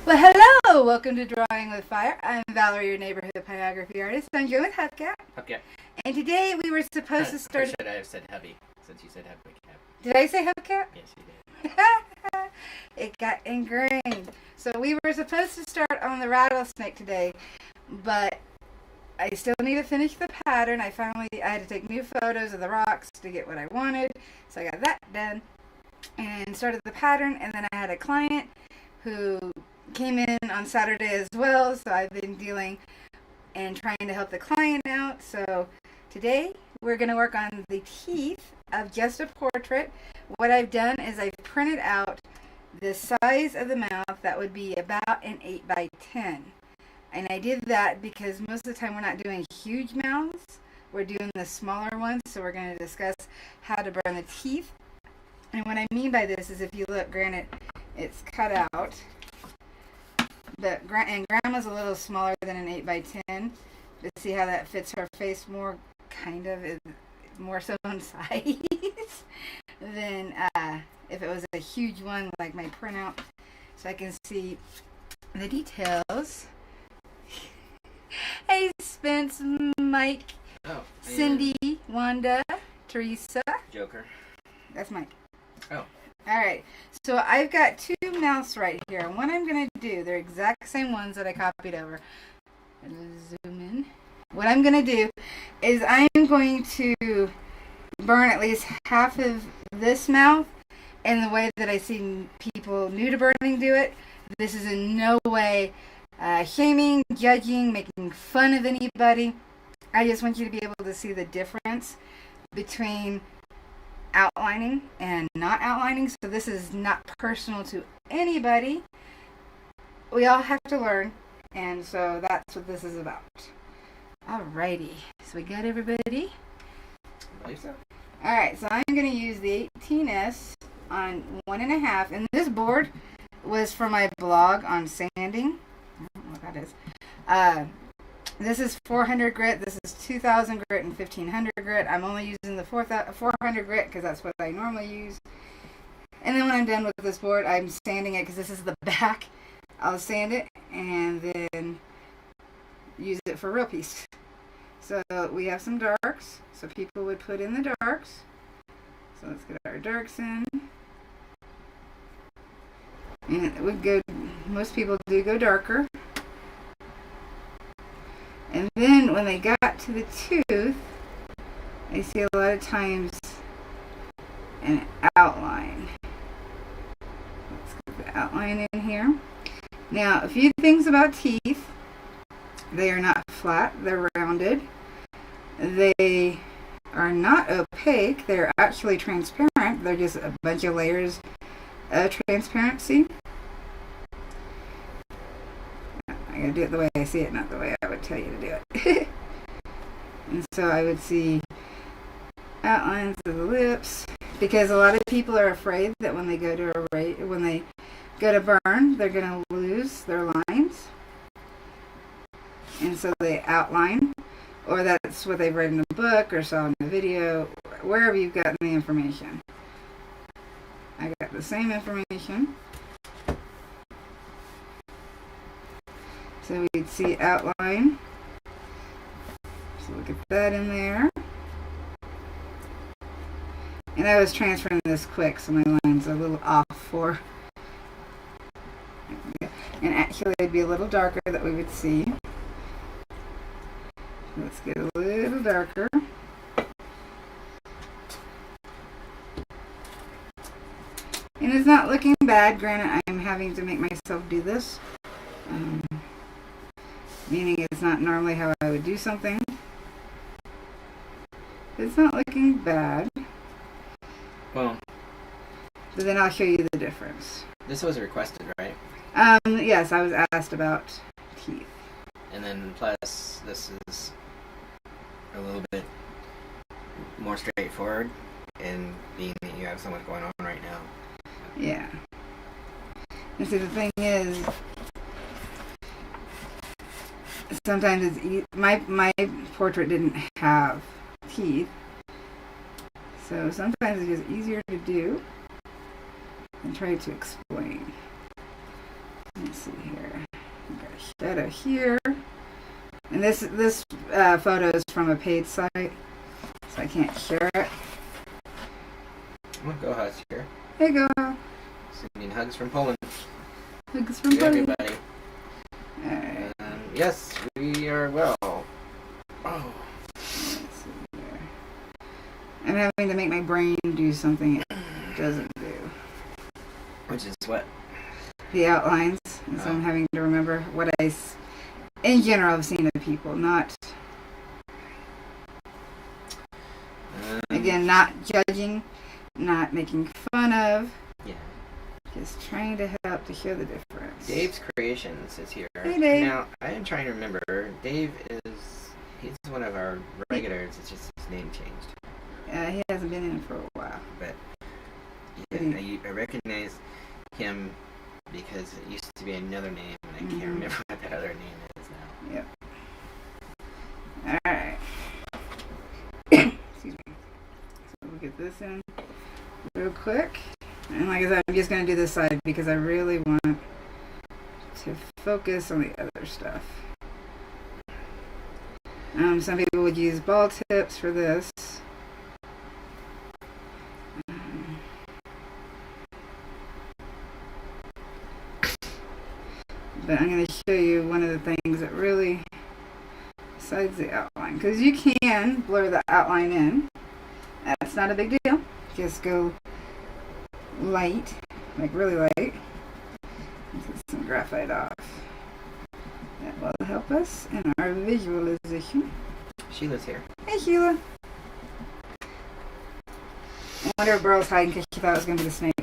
Well, hello! Welcome to Drawing with Fire. I'm Valarie, your neighborhood pyrography artist. I'm joined with Hubcat. Hubcat. And today we were supposed to start... Or should I have said hubby, since you said Hubcat? Did I say Hubcat? Yes, you did. It got ingrained. So we were supposed to start on the rattlesnake today, but I still need to finish the pattern. I had to take new photos of the rocks to get what I wanted, so I got that done and started the pattern. And then I had a client who came in on Saturday as well, so I've been dealing and trying to help the client out. So today we're going to work on the teeth of just a portrait. What I've done is I've printed out the size of the mouth that would be about an 8 by 10. And I did that because most of the time we're not doing huge mouths. We're doing the smaller ones, so we're going to discuss how to burn the teeth. And what I mean by this is, if you look, granted, it's cut out. But Grandma's a little smaller than an 8 by 10. To see how that fits her face more, kind of, is more so on size than if it was a huge one like my printout. So I can see the details. Hey, Spence, Mike, Cindy, Wanda, Teresa. Joker. That's Mike. Oh. Alright, so I've got two mouths right here. And what I'm going to do, they're exact same ones that I copied over. Zoom in. What I'm going to do is I'm going to burn at least half of this mouth in the way that I see people new to burning do it. This is in no way shaming, judging, making fun of anybody. I just want you to be able to see the difference between outlining and not outlining. So this is not personal to anybody. We all have to learn, and so that's what this is about. Alrighty, so we got everybody. I believe so. Alright, so I'm going to use the 18S on 1.5, and this board was for my blog on sanding. I don't know what that is. This is 400 grit, this is 2000 grit and 1500 grit. I'm only using the 400 grit because that's what I normally use. And then when I'm done with this board, I'm sanding it because this is the back. I'll sand it and then use it for real piece. So we have some darks, so people would put in the darks. So let's get our darks in. And it would go, most people do go darker. And then when they got to the tooth, I see a lot of times an outline. Let's get the outline in here. Now, a few things about teeth. They are not flat, they're rounded. They are not opaque, they're actually transparent. They're just a bunch of layers of transparency. I gotta do it the way I see it, not the way I would tell you to do it. And so I would see outlines of the lips, because a lot of people are afraid that when they go to burn, they're gonna lose their lines, and so they outline, or that's what they've read in a book or saw in a video, wherever you've gotten the information. I got the same information. So we'd see outline. So we'll get that in there. And I was transferring this quick, so my lines are a little off for. And actually it'd be a little darker that we would see. Let's get a little darker. And it's not looking bad. Granted, I'm having to make myself do this. Meaning it's not normally how I would do something. It's not looking bad. Well, but then I'll show you the difference. This was requested, right? Yes, I was asked about teeth. And then plus, this is a little bit more straightforward, and being that you have so much going on right now. Yeah. And see, the thing is, sometimes it's my portrait didn't have teeth, so sometimes it's just easier to do and try to explain. Let's see here. Got a shadow here. And this photo is from a paid site, so I can't share it. Well, go ahead, here. Hey, go. Sending hugs from Poland. Hugs from to Poland. everybody. Alright. Yes, we are well. Oh. Let's see here. I'm having to make my brain do something it doesn't do. Which is what? The outlines. And so I'm having to remember what in general, I've seen of people, not... Again, not judging, not making fun of. Yeah. Just trying to help to show the difference. Dave's Creations is here. Hey, Dave. Now, I am trying to remember. Dave he's one of our regulars. It's just his name changed. He hasn't been in for a while. But yeah, I recognize him because it used to be another name, and I can't remember what that other name is now. Yep. Alright. Excuse me. So we'll get this in real quick. And like I said, I'm just going to do this side because I really want to focus on the other stuff. Some people would use ball tips for this. But I'm going to show you one of the things that really, besides the outline, because you can blur the outline in. That's not a big deal. Just go light, like really light. Get some graphite off. That will help us in our visualization. Sheila's here. Hey, Sheila. I wonder if Burl's hiding because she thought it was going to be the snake.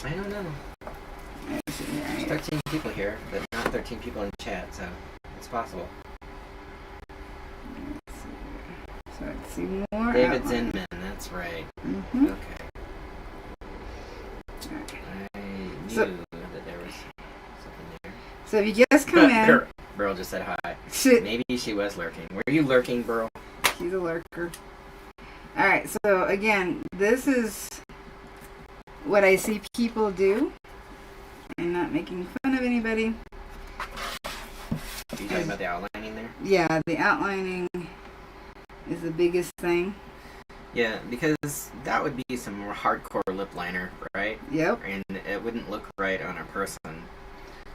I don't know. Let's see here. There's 13 people here, but not 13 people in chat, so it's possible. Let's see here. So let's see more. David outline. Zinman, that's right. Mm-hmm. Okay. I knew that there was something there. So if you just come in. Burl just said hi. Shit. Maybe she was lurking. Were you lurking, Burl? She's a lurker. Alright, so again, this is what I see people do. I'm not making fun of anybody. Are you talking about the outlining there? Yeah, the outlining is the biggest thing. Yeah, because that would be some more hardcore lip liner, right? Yep. And it wouldn't look right on a person.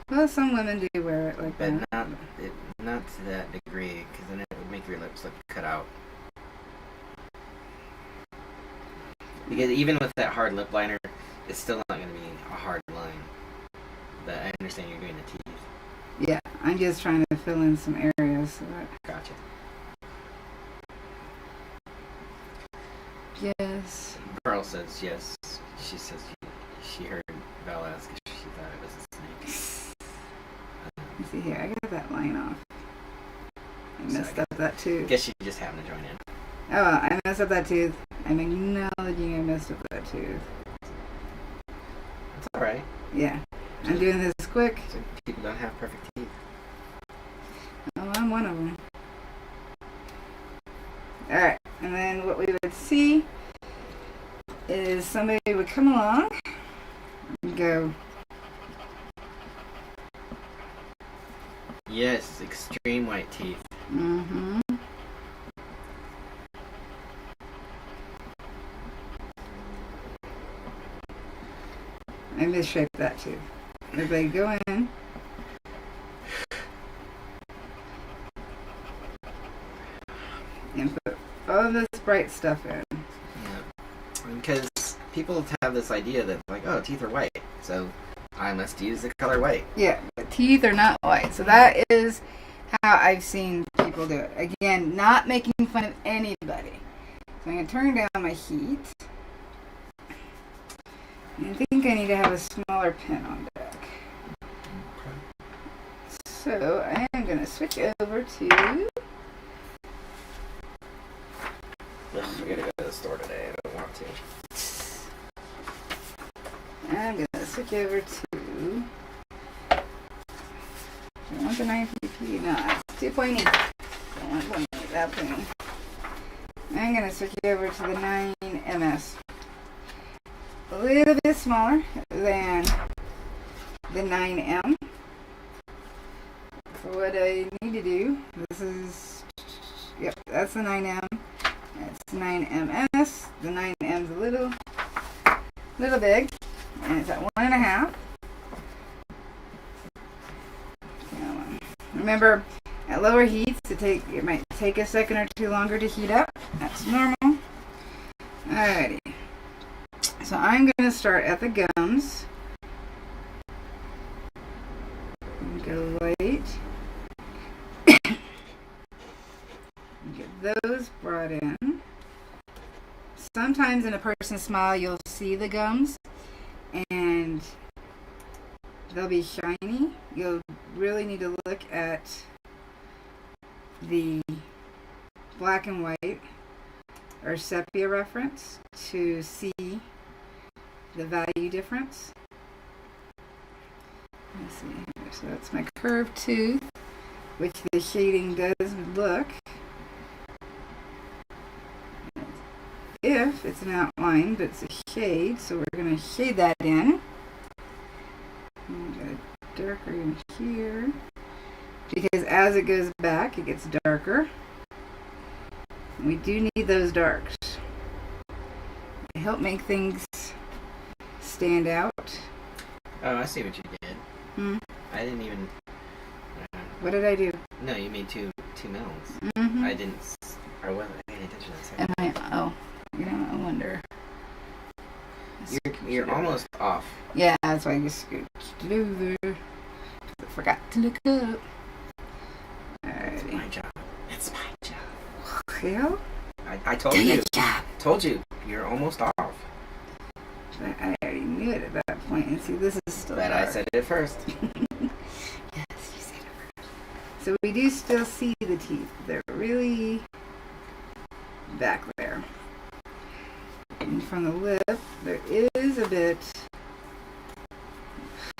Well, some women do wear it like But that. not to that degree, because then it would make your lips look cut out. Because even with that hard lip liner, it's still not going to be a hard line. But I understand you're doing the teeth. Yeah, I'm just trying to fill in some areas. So that... Gotcha. Yes. Pearl says yes. She says she heard Val ask if she thought it was a snake. Let's see here. I got that line off. I messed up that I tooth. guess she just happened to join in. Oh, I messed up that tooth. I'm acknowledging I messed up that tooth. It's alright. Yeah. I'm doing this quick. So people don't have perfect teeth. Oh, I'm one of them. Alright, and then what we would see is somebody would come along and go, Yes, extreme white teeth. mm-hmm. I misshaped that too. Everybody go in. And put all this bright stuff in. Yeah. Because people have this idea that, like, oh, teeth are white, so I must use the color white. Yeah, the teeth are not white. So that is how I've seen people do it. Again, not making fun of anybody. So I'm going to turn down my heat. I think I need to have a smaller pen on deck. So I am going to switch over to... I'm going to go to the store today. I don't want to. I'm going to switch over to... I want the 9PP. No, it's too pointy. Don't want pointy. That pointy. I'm going to switch over to the 9MS. A little bit smaller than the 9M. So what I need to do, this is, yep, that's the 9M. That's 9MS. The 9M's a little big, and it's at 1.5. Remember, at lower heats, it might take a second or two longer to heat up. That's normal. Alrighty. So I'm going to start at the gums. Go light. Get those brought in. Sometimes in a person's smile, you'll see the gums, and they'll be shiny. You'll really need to look at the black and white or sepia reference to see the value difference. Let's see here. So that's my curved tooth, which the shading does look if it's an outline, but it's a shade, so we're going to shade that in. And got a darker in here, because as it goes back, it gets darker. And we do need those darks. They help make things stand out. Oh, I see what you did. Hmm? I didn't even... What did I do? No, you made two melons. Mm-hmm. I didn't... Or wasn't paying attention to that. Am I... Oh, you know, I wonder. You're almost off. Yeah, that's why I just scooched it over. I forgot to look up. It's Alrighty. my job. It's my job. Well, I told do you. your job. Told you. You're almost off. I already knew it at that point. And see, this is still But dark. I said it first. Yes, you said it first. So we do still see the teeth. They're really back there. And from the lip, there is a bit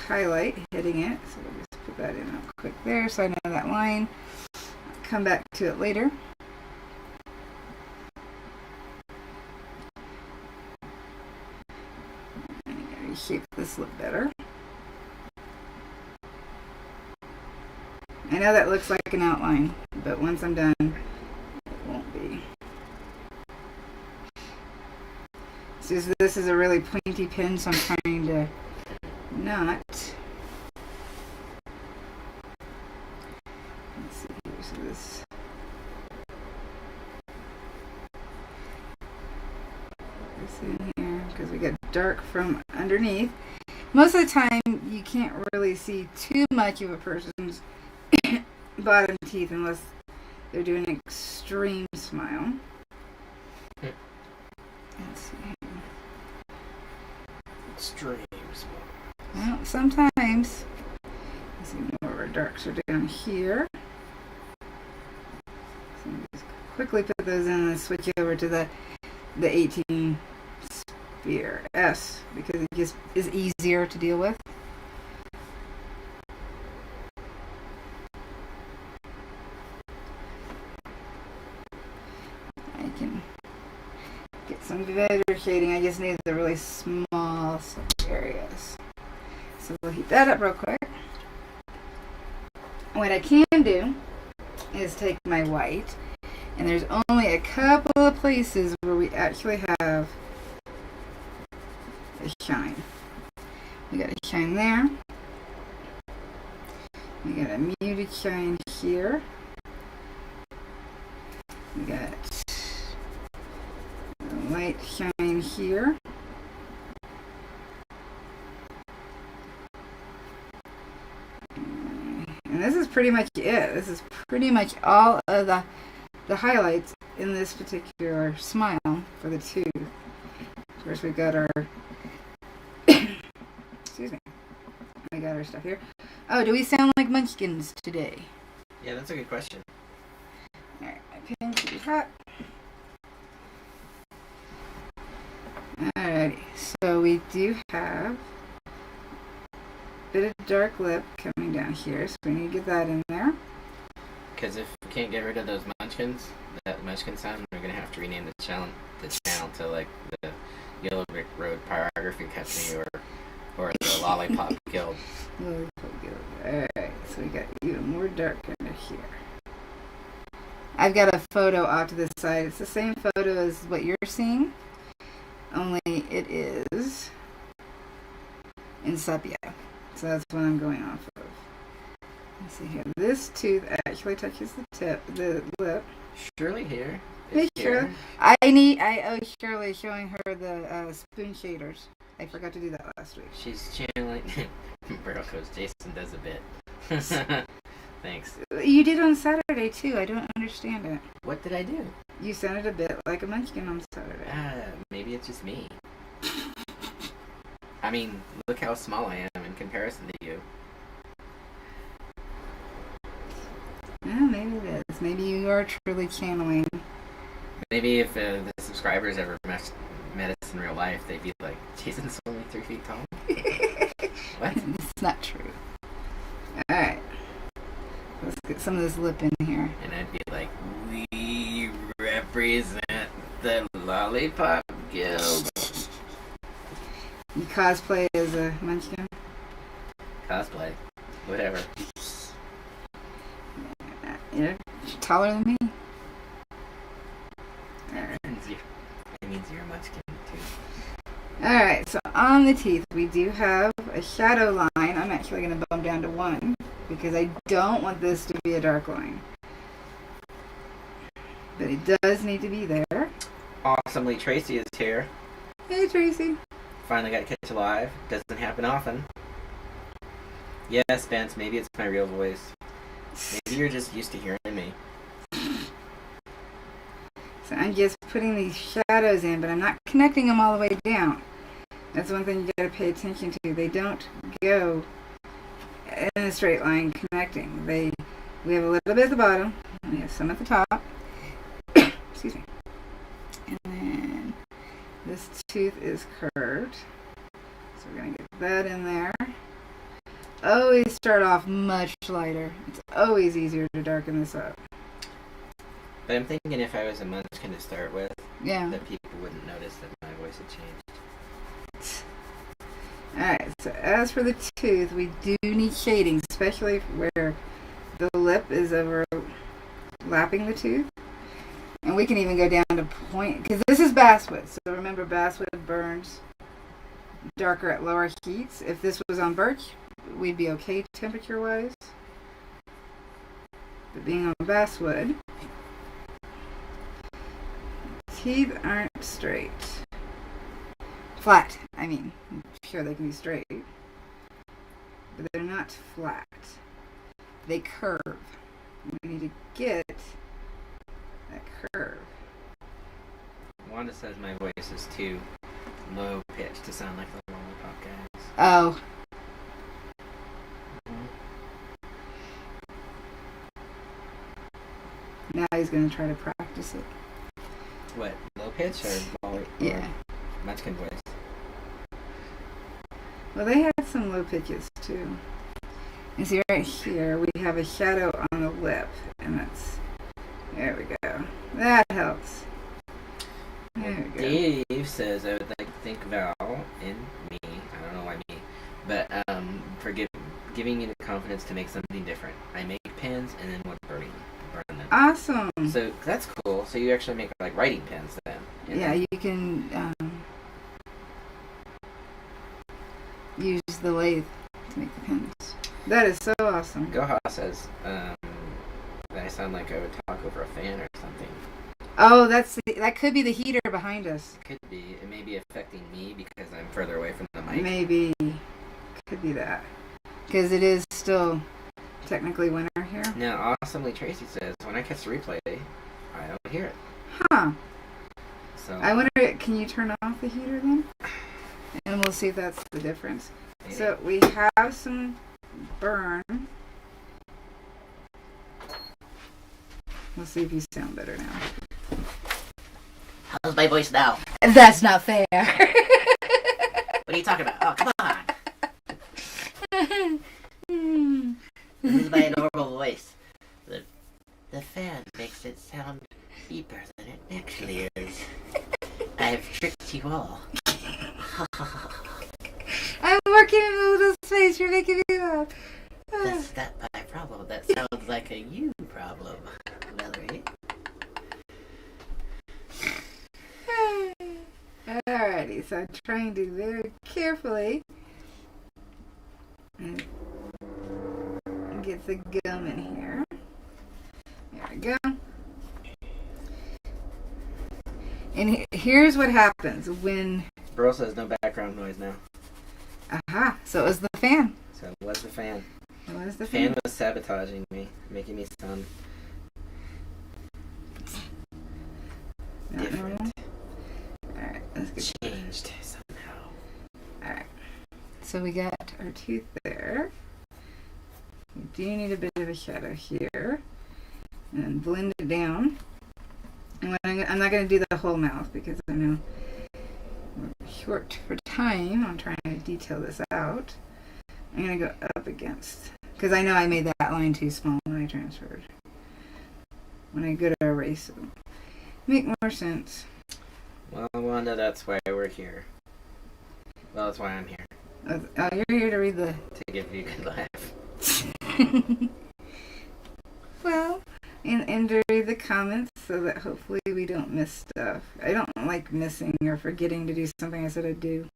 highlight hitting it. So we'll just put that in real quick there so I know that line. I'll come back to it later. Reshape this lip better. I know that looks like an outline, but once I'm done, it won't be. So this is a really pointy pen, so I'm trying to not. Let's see here. So this. This in here because we get dark from underneath. Most of the time, you can't really see too much of a person's bottom teeth unless they're doing an extreme smile. Let's see. Extreme smile. Well, sometimes. Let's see, more of our darks are down here. So just quickly put those in and switch over to the 18 sphere S because it just is easier to deal with. I can get some better shading. I just need the really small areas. So we'll heat that up real quick. What I can do is take my white, and there's only a couple of places where we actually have a shine. We got a shine there. We got a muted shine here. We got a light shine here. And this is pretty much it. This is pretty much all of the highlights in this particular smile for the tooth. Of course, we've got our excuse me. We got our stuff here. Oh, do we sound like munchkins today? Yeah, that's a good question. Alright, my pen should be hot. Alrighty, so we do have a bit of dark lip coming down here, so we need to get that in there. Because if we can't get rid of those munchkins, that munchkin sound, we're going to have to rename the channel to like the Yellow Brick Road Pyrography Company or the Lollipop Guild. Alright, so we got even more dark under here. I've got a photo off to this side. It's the same photo as what you're seeing, only it is in sepia. So that's what I'm going off of. Let's see here. This tooth actually touches the lip. Shirley here. Hey, Shirley. I owe Shirley showing her the spoon shaders. I forgot to do that last week. She's channeling. Bro Coach Jason does a bit. Thanks. You did on Saturday too. I don't understand it. What did I do? You sounded a bit like a munchkin on Saturday. Maybe it's just me. I mean, look how small I am in comparison to you. Yeah, maybe it is. Maybe you are truly channeling. Maybe if the subscribers ever met us in real life, they'd be like, Jason's only 3 feet tall. What? It's not true. Alright. Let's get some of this lip in here. And I'd be like, we represent the Lollipop Guild. You cosplay as a munchkin? Cosplay. Whatever. You're taller than me. It means you're a munchkin too. Alright, so on the teeth we do have a shadow line. I'm actually going to bump down to 1 because I don't want this to be a dark line. But it does need to be there. Awesomely, Tracy is here. Hey Tracy. Finally got to catch alive. Doesn't happen often. Yes, Spence, maybe it's my real voice. Maybe you're just used to hearing me. So I'm just putting these shadows in, but I'm not connecting them all the way down. That's one thing you gotta pay attention to. They don't go in a straight line connecting. We have a little bit at the bottom, and we have some at the top. Excuse me. And then this tooth is curved. So we're gonna get that in there. Always start off much lighter. It's always easier to darken this up. But I'm thinking if I was a munchkin to start with, yeah, that people wouldn't notice that my voice had changed. Alright, so as for the tooth, we do need shading, especially where the lip is overlapping the tooth. And we can even go down to point, because this is basswood. So remember, basswood burns darker at lower heats. If this was on birch, we'd be okay temperature-wise. But being on basswood, teeth aren't straight. Flat, I mean. I'm sure they can be straight. But they're not flat. They curve. We need to get that curve. Wanda says my voice is too low pitched to sound like the Lollipop guys. Oh. Now he's going to try to practice it. What, low pitch or yeah, munchkin voice? Well, they had some low pitches too. And see right here, we have a shadow on the lip, and that's, there we go. That helps. There we go. Dave says I would like to thank Val and me, I don't know why me, but for giving me the confidence to make something different. I make pens and then burn them. Awesome. So that's cool. So you actually make like writing pens then? Yeah, you can use the lathe to make the pens. That is so awesome. Goha says that I sound like I would talk over a fan or something. Oh, that could be the heater behind us. Could be. It may be affecting me because I'm further away from the mic. Maybe. Could be that. Because it is still technically winter here. Now, awesomely, Tracy says, when I catch the replay, I don't hear it. Huh. So I wonder, can you turn off the heater then? And we'll see if that's the difference. maybe. So we have some burn. We'll see if you sound better now. How's my voice now? That's not fair. What are you talking about? Oh, come on. This is my normal voice. The fan makes it sound deeper than it actually is. I've tricked you all. I'm working in a little space. You're making me laugh. That's not my problem. That sounds like a you problem, Valarie. Alrighty, so I'm trying to very carefully and get the gum in here. There we go. And here's what happens when... Burl says no background noise now. Aha, so it was the fan. So it was the fan. It was the Fan fan. was sabotaging me, making me sound Not different. normal. Alright, let's get... Changed somehow. Alright, so we got our tooth there. We do need a bit of a shadow here. And then blend it down. And when I'm not going to do the whole mouth because I know we're short for time. I'm trying to detail this out. I'm going to go up against, because I know I made that line too small when I transferred. When I go to erase it. Make more sense. Well, Wanda, that's why we're here. Well, that's why I'm here. Oh, you're here to read the... To give you a good laugh. Well, and to read the comments so that hopefully we don't miss stuff. I don't like missing or forgetting to do something I said I'd do.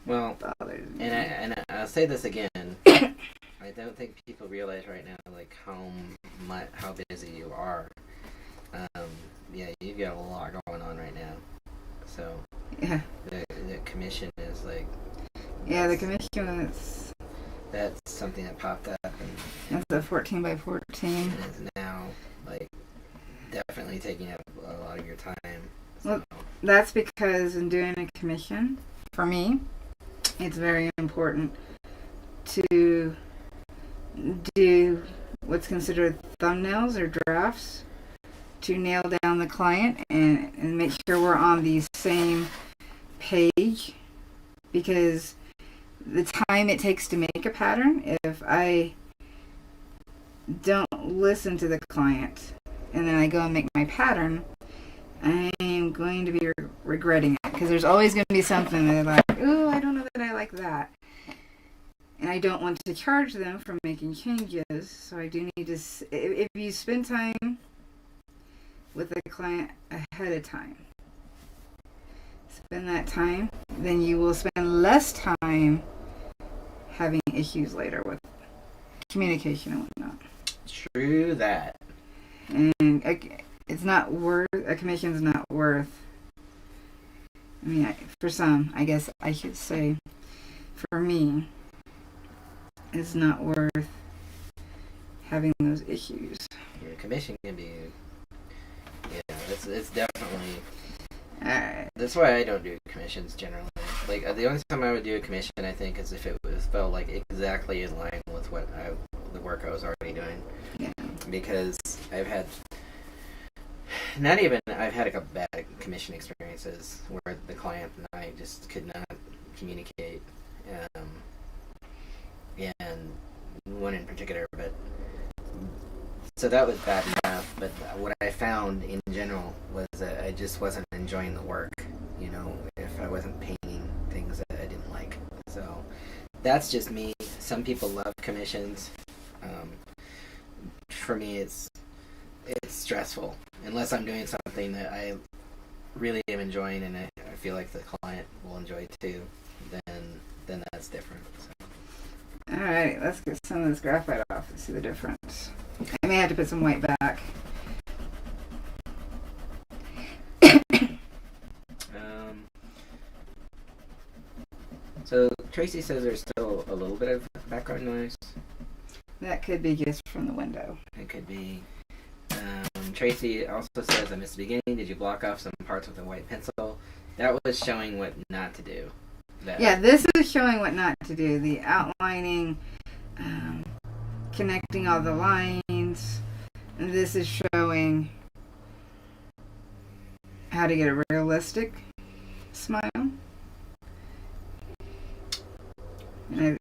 Well, Bothers me. and I'll say this again. I don't think people realize right now, like, how busy you are. Yeah, you've got a lot going on right now. So, Yeah. the commission is like... Yeah, the commission is... That's something that popped up and That's a 14 by 14. is now, like, definitely taking up a lot of your time. So, Well, that's because in doing a commission, for me, it's very important to do what's considered thumbnails or drafts to nail down the client and make sure we're on the same page, because the time it takes to make a pattern, if I don't listen to the client and then I go and make my pattern, I am going to be regretting it, because there's always going to be something that I'm like, oh, I don't know that I like that. And I don't want to charge them for making changes, so I do need to, if you spend time with the client ahead of time, spend that time, then you will spend less time having issues later with communication and whatnot. True that. And it's not worth, a commission's not worth, I mean, for some, I guess I should say, for me, it's not worth having those issues. Your commission can be... Yeah, it's definitely... Alright. That's why I don't do commissions generally. Like, the only time I would do a commission, I think, is if it felt like exactly in line with the work I was already doing. Yeah. Because I've had I've had a couple bad commission experiences where the client and I just could not communicate. And one in particular, but so that was bad enough. But what I found in general was that I just wasn't enjoying the work, you know, if I wasn't painting things that I didn't like. So that's just me. Some people love commissions. For me, it's stressful. Unless I'm doing something that I really am enjoying and I feel like the client will enjoy too, then that's different. So. Alright, let's get some of this graphite off and see the difference. I may have to put some white back. So Tracy says there's still a little bit of background noise. That could be just from the window. It could be. Tracy also says, I missed the beginning. Did you block off some parts with a white pencil? That was showing what not to do. Yeah, this is showing what not to do. The outlining, connecting all the lines. And this is showing how to get a realistic smile. And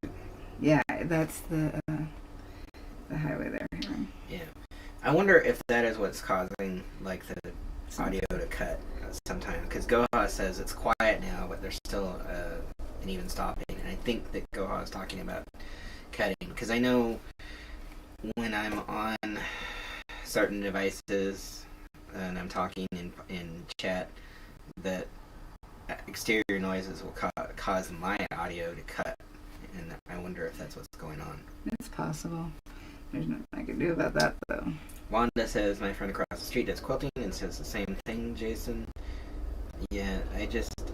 yeah, that's the highway there. Yeah. I wonder if that is what's causing, like, the audio to cut sometimes. Because Goha says it's quiet now, but there's still an even stopping And I think that Goha is talking about cutting, because I know when I'm on certain devices and I'm talking in chat, that exterior noises will cause my audio to cut, and I wonder if that's what's going on. It's possible. There's nothing I can do about that, though. Wanda says, my friend across the street does quilting and says the same thing, Jason. Yeah,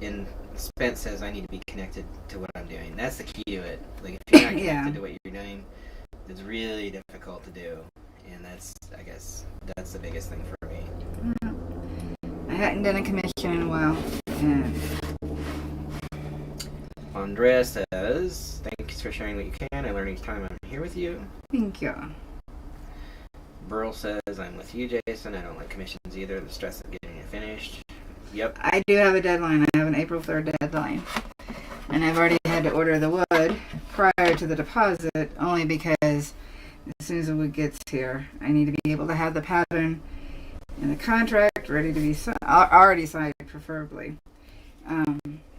and Spence says I need to be connected to what I'm doing. That's the key to it. Like, if you're not connected to what you're doing, it's really difficult to do. And I guess that's the biggest thing for me. I hadn't done a commission in a while. And Andrea says, thanks for sharing what you can. I learn each time I'm here with you. thank you. Burl says, I'm with you, Jason. I don't like commissions either. The stress of getting it finished. Yep. I do have a deadline. I have an April 3rd deadline. And I've already had to order the wood prior to the deposit, only because as soon as the wood gets here, I need to be able to have the pattern and the contract ready to be already signed, preferably.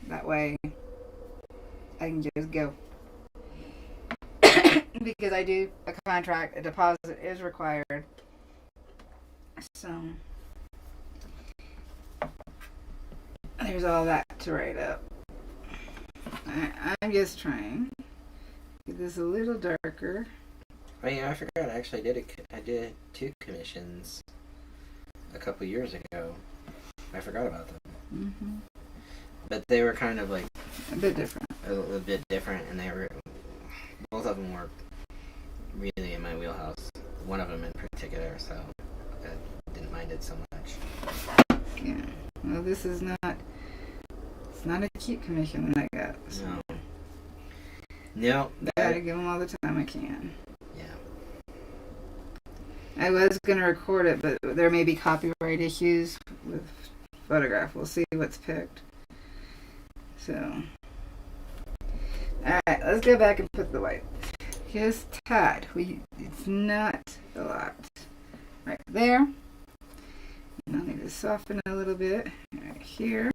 That way I can just go. Because I do a contract, a deposit is required. So there's all that to write up. I'm just trying to get this a little darker. Oh yeah, I forgot. I did 2 commissions a couple years ago. I forgot about them. Mm-hmm. But they were kind of like a bit different. A bit different, and both of them were really in my wheelhouse. One of them in particular, so I didn't mind it so much. Yeah. Well, this is not. It's not a cute commission that I got. So. No. I gotta give them all the time I can. Yeah. I was gonna record it, but there may be copyright issues with photograph. We'll see what's picked. So, all right, let's go back and put the white. Here's tad. It's not a lot. Right there. And I'll need to soften it a little bit. Right here.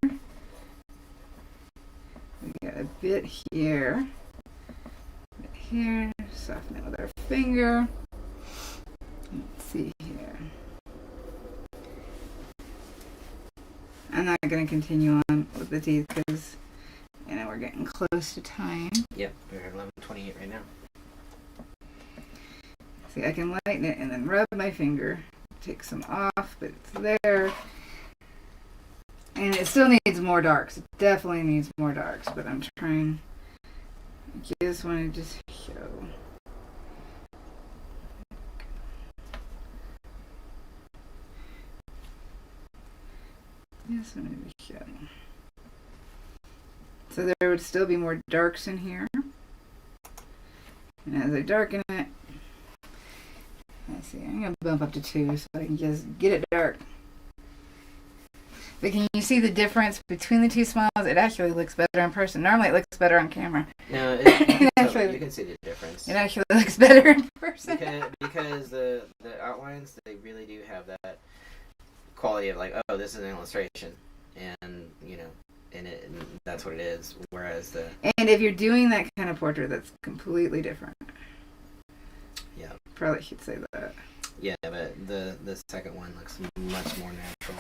We got a bit here. A bit here. Soften it with our finger. Let's see here. I'm not going to continue on with the teeth because, we're getting close to time. Yep, we're at 11:28 right now. See, I can lighten it and then rub my finger. Take some off, but it's there. And it still needs more darks. It definitely needs more darks, but I'm trying. I just want to just show. Just wanted to show. So there would still be more darks in here. And as I darken it, let's see, I'm going to bump up to 2 so I can just get it dark. But can you see the difference between the 2 smiles? It actually looks better in person. Normally it looks better on camera. No, you can see the difference. It actually looks better in person. Because the outlines, they really do have that quality of like, oh, this is an illustration. And, and that's what it is. Whereas And if you're doing that kind of portrait, that's completely different. Yeah. Probably should say that. Yeah, but the second one looks much more natural.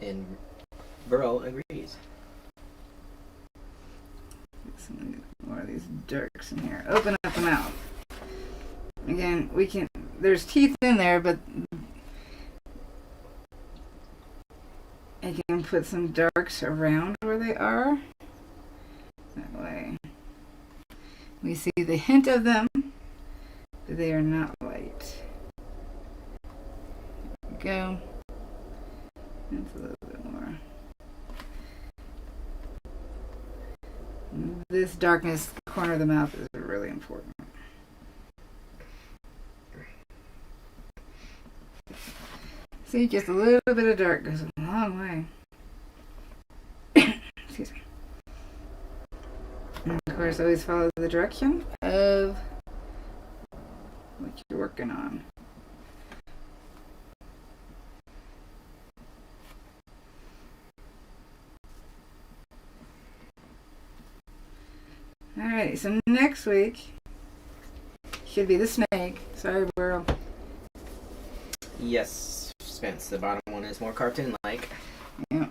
And Burl agrees. Some more of these darks in here. Open up the mouth. Again, there's teeth in there, but I can put some darks around where they are. That way we see the hint of them, but they are not light. There we go. That's a little bit more. This darkness corner of the mouth is really important. See, just a little bit of dark goes a long way. Excuse me. And of course, always follow the direction of what you're working on. Alrighty, so next week should be the snake. Sorry, world. Yes, Spence. The bottom one is more cartoon-like. Yeah.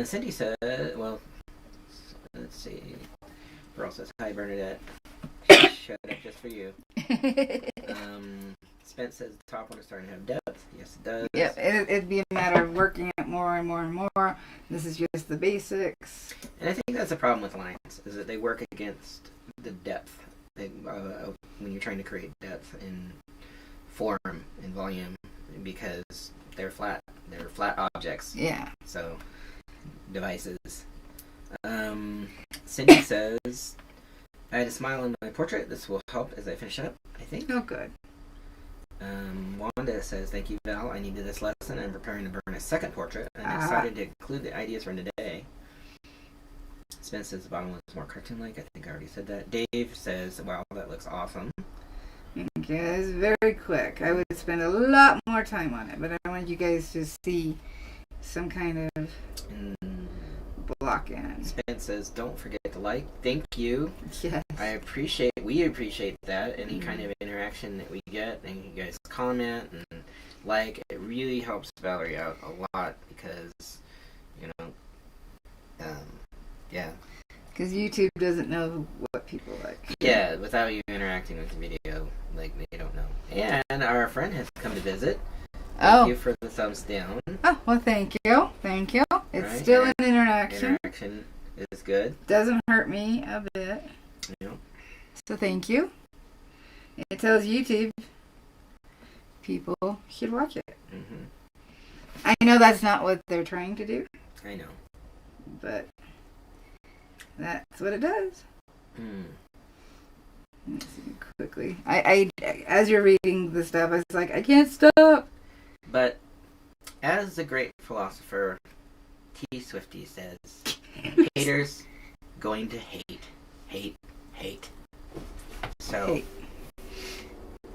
Cindy said, well, let's see. Pearl says, hi, Bernadette. Shut up just for you. Spence says the top one is starting to have depth. Yes, it does. Yep, it'd be a matter of working it more and more and more. This is just the basics. And I think that's the problem with lines, is that they work against the depth. When you're trying to create depth in form and volume, because they're flat. They're flat objects. Yeah. So, devices. Cindy says, I had a smile in my portrait. This will help as I finish up, I think. Oh, good. Wanda says, thank you, Val. I needed this lesson. I'm preparing to burn a second portrait. I'm excited to include the ideas from today. Spence says the bottom one is more cartoon-like. I think I already said that. Dave says, wow, that looks awesome. Okay, it's very quick. I would spend a lot more time on it, but I want you guys to see some kind of block in. Spence says, don't forget to like. Thank you. Yes. We appreciate that. Any kind of interaction that we get, and you guys comment and like, it really helps Valarie out a lot because, yeah. Because YouTube doesn't know what people like. Yeah, without you interacting with the video, like, they don't know. And our friend has come to visit. Thank you for the thumbs down. Oh, well, thank you. Thank you. It's right, still an interaction. Interaction is good. Doesn't hurt me a bit. Yeah. So thank you. It tells YouTube people should watch it. Mm-hmm. I know that's not what they're trying to do. I know. But that's what it does. Let's see quickly. I as you're reading the stuff, I was like, I can't stop. But as the great philosopher T. Swifty says, haters going to hate. So Hate.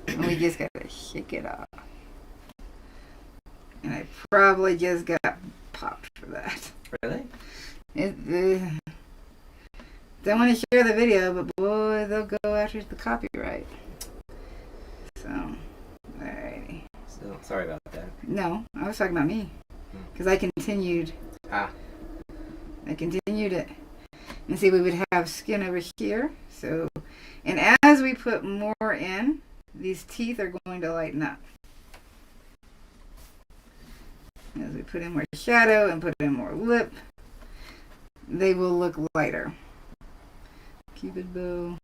And we just gotta shake it off. And I probably just got popped for that. Really? Don't want to share the video, but boy, they'll go after the copyright. So, alrighty. So sorry about that. No, I was talking about me. Because I continued. I continued it. And see, we would have skin over here. So, and as we put more in, these teeth are going to lighten up. As we put in more shadow and put in more lip, they will look lighter. Cupid bow.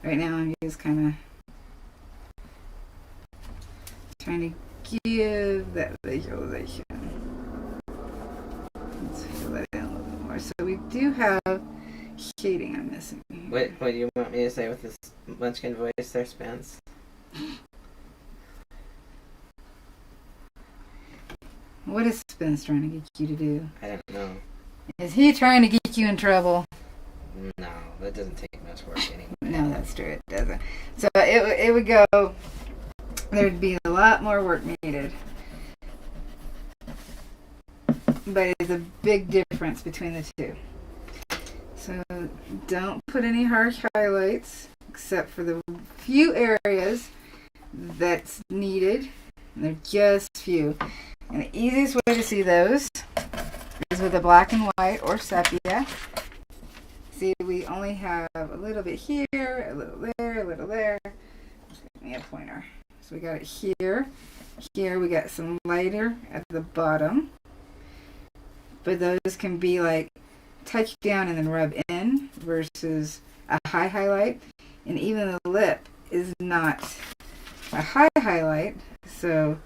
Right now I'm just kind of trying to give that visualization. Let's fill that in a little bit more. So we do have shading I'm missing. What do you want me to say with this munchkin voice there, Spence? What is Spence trying to get you to do? I don't know. Is he trying to get you in trouble? No, that doesn't take much work anyway. No, that's true. It doesn't. So it would go. There'd be a lot more work needed. But it's a big difference between the two. So don't put any harsh highlights except for the few areas that's needed. And they're just few. And the easiest way to see those is with a black and white or sepia. See, we only have a little bit here, a little there, a little there. Give me a pointer. So we got it here. Here we got some lighter at the bottom. But those can be like touch down and then rub in versus a high highlight. And even the lip is not a high highlight. So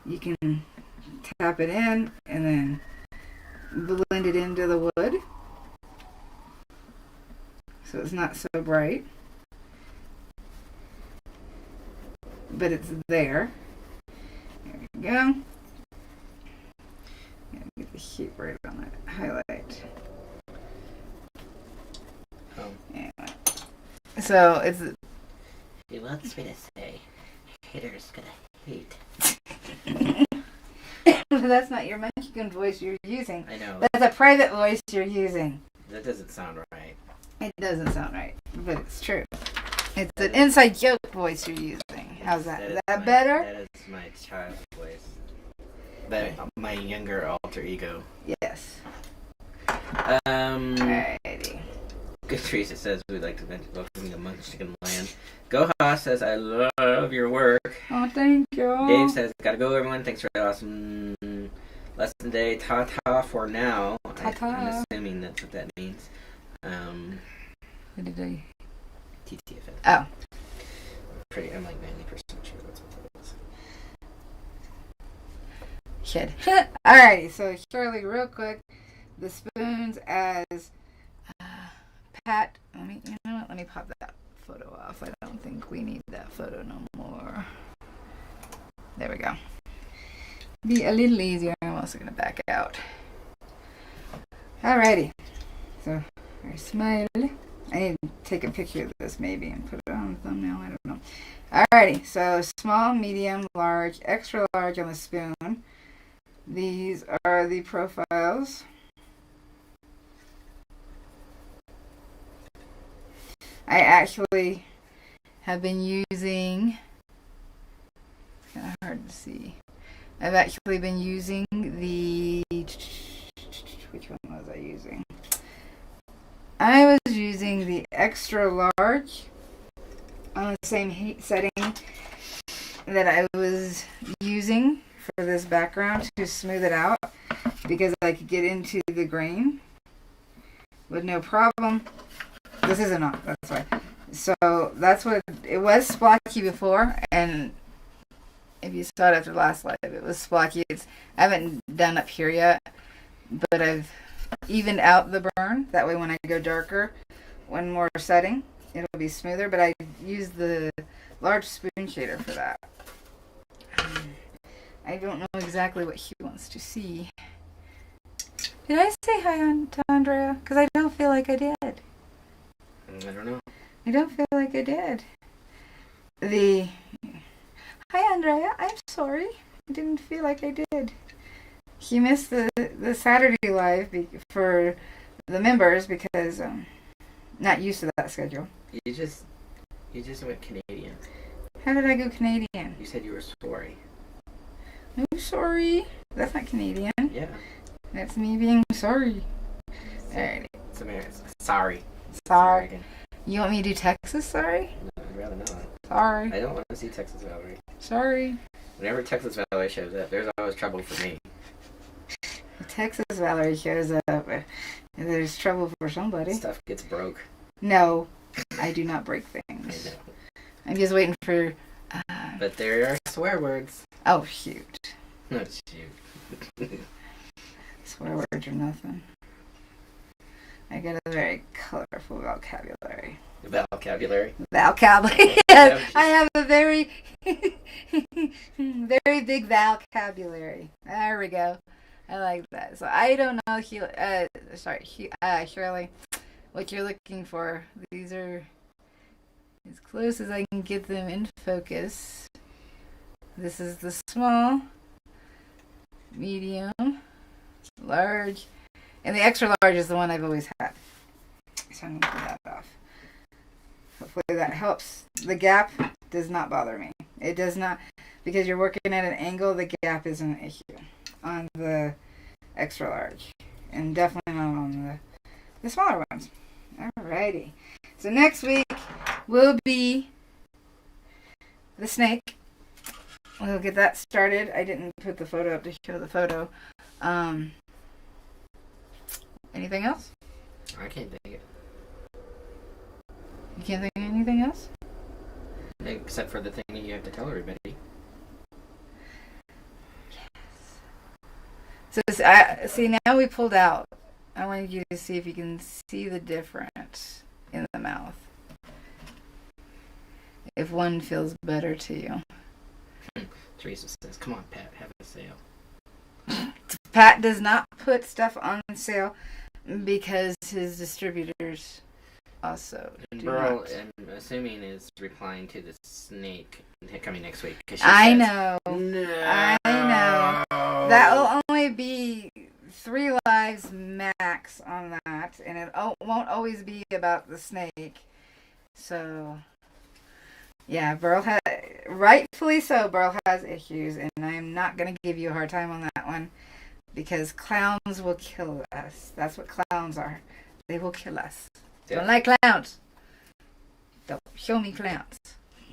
you can tap it in and then blend it into the wood. So it's not so bright. But it's there. There we go. Get the shape right on that highlight. Oh. Anyway. So it's. He wants me to say, haters gonna hate. That's not your Mexican voice you're using. I know. That's a private voice you're using. That doesn't sound right. It doesn't sound right, but it's true. It's an inside joke voice you're using. How's that? Is that better? That is my child voice. My younger alter ego. Yes. Alrighty. Good Teresa says we'd like to welcome you to Munchkin Land. Go Haas says I love your work. Oh, thank you. Dave says gotta go everyone. Thanks for the awesome lesson day. Ta for now. Ta-ta. I'm assuming that's what that means. What did I? TTFN. Oh. I'm like 90% sure that's what that is. Shit. Alrighty, so Shirley, real quick, the spoons as Pat. You know what? Let me pop that photo off. I don't think we need that photo no more. There we go. Be a little easier. I'm also gonna back out. Alrighty. So our smile. I need to take a picture of this maybe and put it on the thumbnail. I don't know. Alrighty. So small, medium, large, extra large on the spoon. These are the profiles. I actually have been using, it's kind of hard to see. I've actually been using the, which one was I using? I was using the extra large on the same heat setting that I was using for this background to smooth it out because I could get into the grain with no problem. This isn't on, that's why. So that's what it was, splotchy before, and if you saw it after last live, it was splotchy. I haven't done up here yet, but I've evened out the burn. That way when I go darker, one more setting, it'll be smoother, but I use the large spoon shader for that. I don't know exactly what he wants to see. Did I say hi to Andrea? Because I don't feel like I did. I don't know. I don't feel like I did. Hi Andrea, I'm sorry. I didn't feel like I did. He missed the Saturday live for the members because not used to that schedule. You just went Canadian. How did I go Canadian? You said you were sorry. I'm sorry. That's not Canadian. Yeah. That's me being sorry. Alright. It's American. Sorry. Sorry. It's You want me to do Texas sorry? no, I'd rather not. Sorry. I don't want to see Texas Valarie. Sorry. Whenever Texas Valarie shows up, there's always trouble for me. Texas Valarie shows up. There's trouble for somebody. Stuff gets broke. No, I do not break I things. know. I'm just waiting for... But there are swear words. Oh, shoot. No, shoot. Swear words or nothing. I got a very colorful vocabulary. Vocabulary. Vocabulary. Yes, I have a very, very big vocabulary. There we go. I like that. So I don't know, Shirley, what you're looking for. These are as close as I can get them in focus. This is the small, medium, large, and the extra large is the one I've always had. So I'm going to put that off. Hopefully that helps. The gap does not bother me. It does not, because you're working at an angle, the gap isn't an issue on the extra large. And definitely not on the smaller ones. Alrighty. So next week will be the snake. We'll get that started. I didn't put the photo up to show the photo. Anything else? I can't think it. You can't think of anything else? Except for the thing that you have to tell everybody. So see, now we pulled out. I wanted you to see if you can see the difference in the mouth. If one feels better to you. Teresa says, come on, Pat, have a sale. Pat does not put stuff on sale because his distributors also do Burl, not. I'm assuming, is replying to the snake coming next week. I know. No. I know. That will only be 3 lives max on that, and it won't always be about the snake. So, yeah, Burl has, rightfully so, Burl has issues, and I'm not going to give you a hard time on that one, because clowns will kill us. That's what clowns are. They will kill us. Yep. Don't like clowns. Don't show me clowns.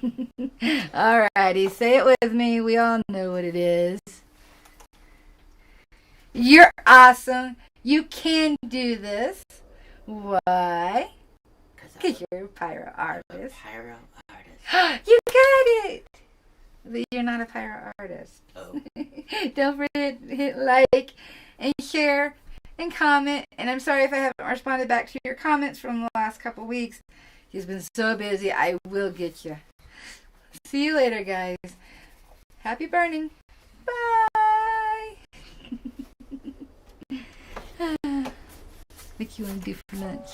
Alrighty, say it with me. We all know what it is. You're awesome. You can do this. Why? Because you're a pyro artist. Pyro artist. You got it! But you're not a pyro artist. Oh. Don't forget to hit like and share and comment. And I'm sorry if I haven't responded back to your comments from the last couple weeks. He's been so busy. I will get you. See you later, guys. Happy burning. Bye. What you want to do for lunch?